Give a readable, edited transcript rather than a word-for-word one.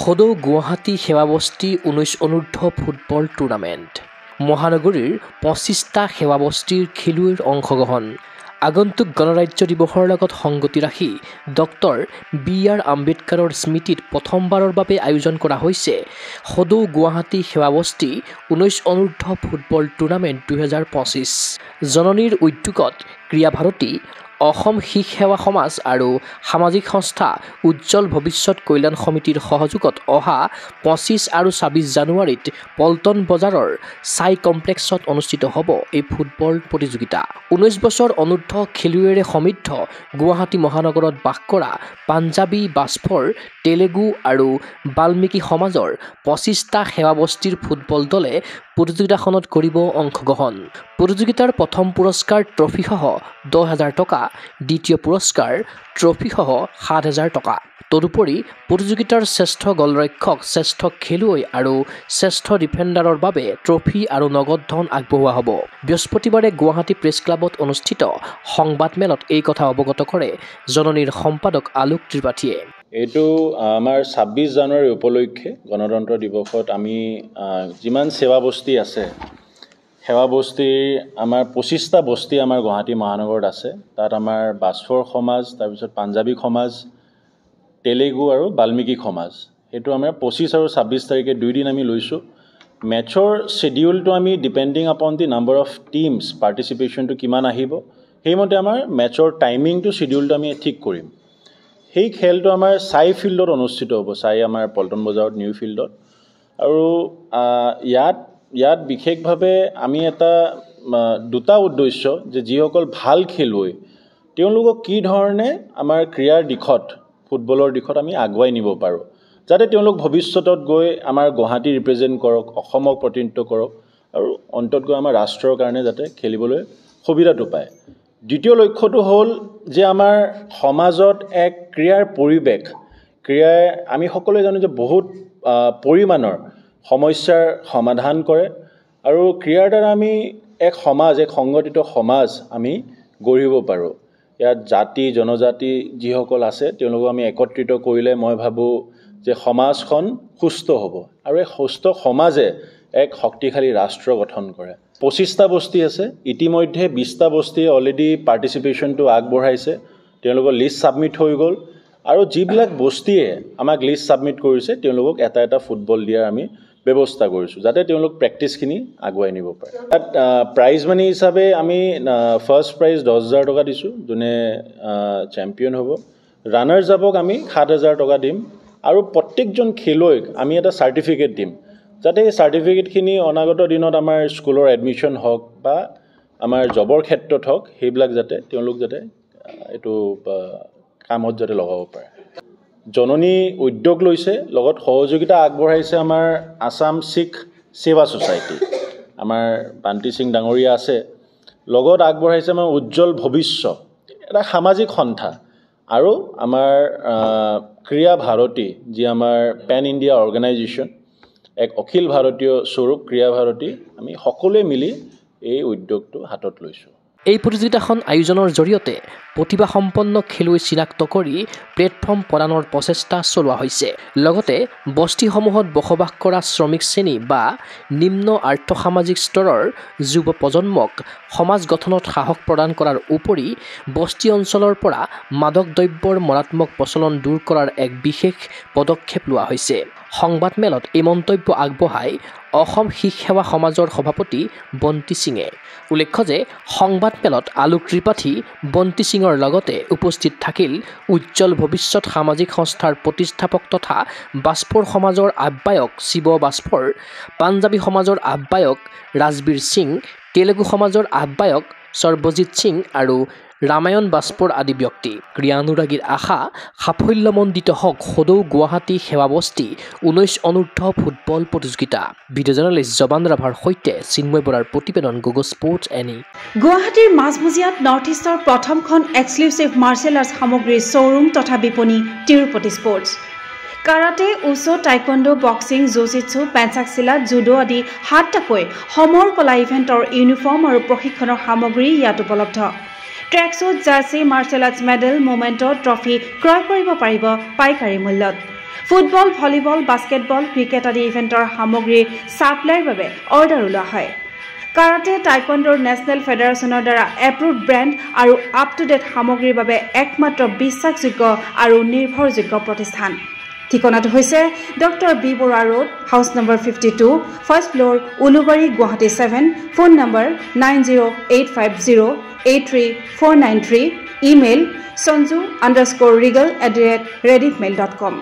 সদৌ Guwahati সেৱাবস্তি 19 অনূৰ্ধ্ব football tournament মহানগৰীৰ 25টা সেৱাবস্তিৰ খেলুৱৈৰ অংশগ্ৰহণ আগন্তুক গণৰাজ্য দিৱসৰ লগত সংগতি ৰাখি ডক্টৰ বি.আৰ. আম্বেদকাৰৰ স্মৃতিত প্ৰথমবাৰৰ বাবে আয়োজন কৰা হৈছে সদৌ গুৱাহাটী সেৱাবস্তি 19 অনূৰ্ধ্ব ফুটবল টুৰ্ণামেণ্ট 2025 জননীৰ উদ্যোগত ক্ৰীড়া ভাৰতী অসম শিখ সেৱা সমাজ আৰু সামাজিক সংস্থা উজ্জ্বল ভৱিষ্যত কল্যাণ সমিতিৰ সহযোগত অহা 25 আৰু 26 জানুৱাৰীত পল্টন বজাৰৰ সাই কমপ্লেক্সত অনুষ্ঠিত হ'ব এই ফুটবল প্ৰতিযোগিতা 19 বছৰ অনূৰ্ধ্ব খেলুৱৈৰে সমৃদ্ধ গুৱাহাটী মহানগৰত বাস কৰা পাঞ্জাবী বাস্ফৰ তেলেগু আৰু বাল্মীকি সমাজৰ 25টা সেৱাবস্তিৰ ফুটবল দলে প্ৰতিযোগিতাখনত কৰিব অংশগ্ৰহণ প্ৰতিযোগিতাৰ প্ৰথম পুৰস্কাৰ ট্ৰফিসহ 10,000 টকা দ্বিতীয় পুৰস্কাৰ ট্ৰফিসহ 7,000 টকা তদুপৰি প্ৰতিযোগিতাৰ শ্ৰেষ্ঠ গলৰক্ষক শ্ৰেষ্ঠ খেলুৱৈ আৰু শ্ৰেষ্ঠ ডিফেণ্ডাৰৰ বাবে ট্ৰফি আৰু নগদ ধন আগবঢ়োৱা হ'ব বৃহস্পতিবাৰে গুৱাহাটী প্ৰেছ ক্লাবত অনুষ্ঠিত সংবাদমেলত এই কথা অৱগত কৰে জননীৰ সম্পাদক আলোক ত্ৰিপাঠীয়ে এইটো আমাৰ 26 জানুৱাৰী উপলক্ষে গণতন্ত্ৰ দিৱসত আমি যিমান সেৱাবস্তি আছে সেৱাবস্তিৰ আমাৰ 25টা বস্তি আমাৰ গুৱাহাটী মহানগৰত আছে তাত আমাৰ বাস্ফৰ সমাজ তাৰপিছত পাঞ্জাবী সমাজ তেলেগু আৰু বাল্মীকি সমাজ এইটো আমাৰ 25 আৰু 26 তাৰিখে দুই দিন আমি লৈছোঁ মেচৰ শিডিউলটো আমি ডিপেণ্ডিং আপন দি নাম্বাৰ অফ টিমছ পাৰ্টিচিপেশ্যনটো কিমান আহিব সেইমতে আমাৰ মেচৰ টাইমিংটো শিডিউলটো আমি ঠিক কৰিম সেই খেলটো আমাৰ সাই ফিল্ডত অনুষ্ঠিত হ'ব সাই আমাৰ পল্টন বজাৰত নিউ ফিল্ডত আৰু ইয়াত বিশেষভাৱে আমি এটা দুটা উদ্দেশ্য যে যিসকল ভাল খেলুৱৈ তেওঁলোকক কি ধৰণে আমাৰ ক্ৰীড়াৰ দিশত ফুটবলৰ দিশত আমি আগুৱাই নিব পাৰোঁ যাতে তেওঁলোক ভৱিষ্যতত গৈ আমাৰ গুৱাহাটী ৰিপ্ৰেজেণ্ট কৰক অসমক প্ৰতিনিধিত্ব কৰক আৰু অন্তত গৈ আমাৰ ৰাষ্ট্ৰৰ কাৰণে যাতে খেলিবলৈ সুবিধাটো পায় দ্বিতীয় লক্ষ্যটো হ'ল যে আমাৰ সমাজত এক ক্ৰীড়াৰ পৰিৱেশ ক্ৰীড়াই আমি সকলোৱে জানো যে বহুত পৰিমাণৰ সমস্যাৰ সমাধান কৰে আৰু ক্ৰীড়াৰ দ্বাৰা আমি এক সমাজ এক সংগঠিত সমাজ আমি গঢ়িব পাৰোঁ ইয়াত জাতি জনজাতি যিসকল আছে তেওঁলোকক আমি একত্ৰিত কৰিলে মই ভাবোঁ যে সমাজখন সুস্থ হ'ব আৰু এই সুস্থ সমাজে এক শক্তিশালী ৰাষ্ট্ৰ গঠন কৰে 25টা বস্তি আছে ইতিমধ্যে 20টা বস্তিয়ে অলৰেডি পাৰ্টিচিপেশ্যনটো আগবঢ়াইছে তেওঁলোকৰ লিষ্ট ছাবমিট হৈ গ'ল আৰু যিবিলাক বস্তিয়ে আমাক লিষ্ট ছাবমিট কৰিছে তেওঁলোকক এটা ফুটবল দিয়াৰ আমি ব্যৱস্থা কৰিছোঁ যাতে তেওঁলোক প্ৰেক্টিছখিনি আগুৱাই নিব পাৰে তাত প্ৰাইজ মানি হিচাপে আমি ফাৰ্ষ্ট প্ৰাইজ 10,000 টকা দিছোঁ যোনে চেম্পিয়ন হ'ব ৰানাৰ্ছ আপক আমি 7,000 টকা দিম আৰু প্ৰত্যেকজন খেলুৱৈক আমি এটা চাৰ্টিফিকেট দিম যাতে এই চাৰ্টিফিকেটখিনি অনাগত দিনত আমাৰ স্কুলৰ এডমিশ্যন হওক বা আমাৰ জবৰ ক্ষেত্ৰত হওক সেইবিলাক যাতে তেওঁলোক যাতে এইটো কামত যাতে লগাব পাৰে জননী উদ্যোগ লৈছে লগত সহযোগিতা আগবঢ়াইছে আমাৰ আসাম শিখ সেৱা ছ'চাইটি আমাৰ বান্তি সিং ডাঙৰীয়া আছে লগত আগবঢ়াইছে আমাৰ উজ্জ্বল ভৱিষ্যত এটা সামাজিক সন্থা আৰু আমাৰ ক্ৰীড়া ভাৰতী যি আমাৰ পেন ইণ্ডিয়া অৰ্গেনাইজেশ্যন এক অখিল ভাৰতীয় স্বৰূপ ক্ৰীড়া ভাৰতী আমি সকলোৱে মিলি এই উদ্যোগটো হাতত লৈছোঁ এই প্ৰতিযোগিতাখন আয়োজনৰ জৰিয়তে প্ৰতিভাসম্পন্ন খেলুৱৈ চিনাক্ত কৰি প্লেটফৰ্ম প্ৰদানৰ প্ৰচেষ্টা চলোৱা হৈছে লগতে বস্তিসমূহত বসবাস কৰা শ্ৰমিক শ্ৰেণী বা নিম্ন আৰ্থসামাজিক স্তৰৰ যুৱ প্ৰজন্মক সমাজ গঠনত সাহস প্ৰদান কৰাৰ উপৰি বস্তি অঞ্চলৰ পৰা মাদক দ্ৰব্যৰ মাৰাত্মক প্ৰচলন দূৰ কৰাৰ এক বিশেষ পদক্ষেপ লোৱা হৈছে সংবাদমেলত এই মন্তব্য আগবঢ়াই অসম শিখ সেৱা সমাজৰ সভাপতি বন্তি সিঙে উল্লেখ্য যে সংবাদমেলত আলোক ত্ৰিপাঠী বন্তি সিঙৰ লগতে উপস্থিত থাকিল উজ্জ্বল ভৱিষ্যত সামাজিক সংস্থাৰ প্ৰতিষ্ঠাপক তথা বাস্ফৰ সমাজৰ আহ্বায়ক শিৱ বাস্ফৰ পাঞ্জাবী সমাজৰ আহ্বায়ক ৰাজবীৰ সিং তেলেগু সমাজৰ আহ্বায়ক সৰ্বজিৎ সিং আৰু ৰামায়ণ বাস্ফৰ আদি ব্যক্তি ক্ৰীড়ানুৰাগীৰ আশা সাফল্যমণ্ডিত হওক সদৌ গুৱাহাটী সেৱাবস্তি 19 অনূৰ্ধ্ব ফুটবল প্ৰতিযোগিতা ভিডিঅ' জাৰ্নেলিষ্ট জবান ৰাভাৰ সৈতে চিন্ময় বৰাৰ প্ৰতিবেদন গুগল স্পৰ্টছ এনি গুৱাহাটীৰ মাজমজিয়াত নৰ্থ ইষ্টৰ প্ৰথমখন এক্সক্লুচিভ মাৰ্চেল আৰ্টছ সামগ্ৰীৰ শ্ব'ৰুম তথা বিপণী তিৰুপতি স্পৰ্টছ কাৰাটে উচো taekwondo boxing jujitsu pencak silat judo আদি 7টাকৈ সমৰ কলা ইভেণ্টৰ ইউনিফৰ্ম আৰু প্ৰশিক্ষণৰ সামগ্ৰী ইয়াত উপলব্ধ tracksuit jersey martial arts medal memento trophy ক্ৰয় কৰিব পাৰিব পাইকাৰী মূল্যত ফুটবল, ভলীবল, বাস্কেটবল, ক্ৰিকেট আদি ইভেণ্টৰ সামগ্ৰীৰ ছাপ্লাইৰ বাবে অৰ্ডাৰ ওলোৱা হয়। কাৰাটে টাইকোৱাণ্ডোৰ নেশ্যনেল ফেডাৰেশ্যনৰ দ্বাৰা এপ্ৰুভড ব্ৰেণ্ড আৰু আপ টু ডেট সামগ্ৰীৰ বাবে একমাত্ৰ বিশ্বাসযোগ্য আৰু নিৰ্ভৰযোগ্য প্ৰতিষ্ঠান। ঠিকনাটো হৈছে doctor B Barua road, house number 52, first floor, Ulubari, Guwahati 7, phone number 9085083493, email sanju_regal@rediffmail.com।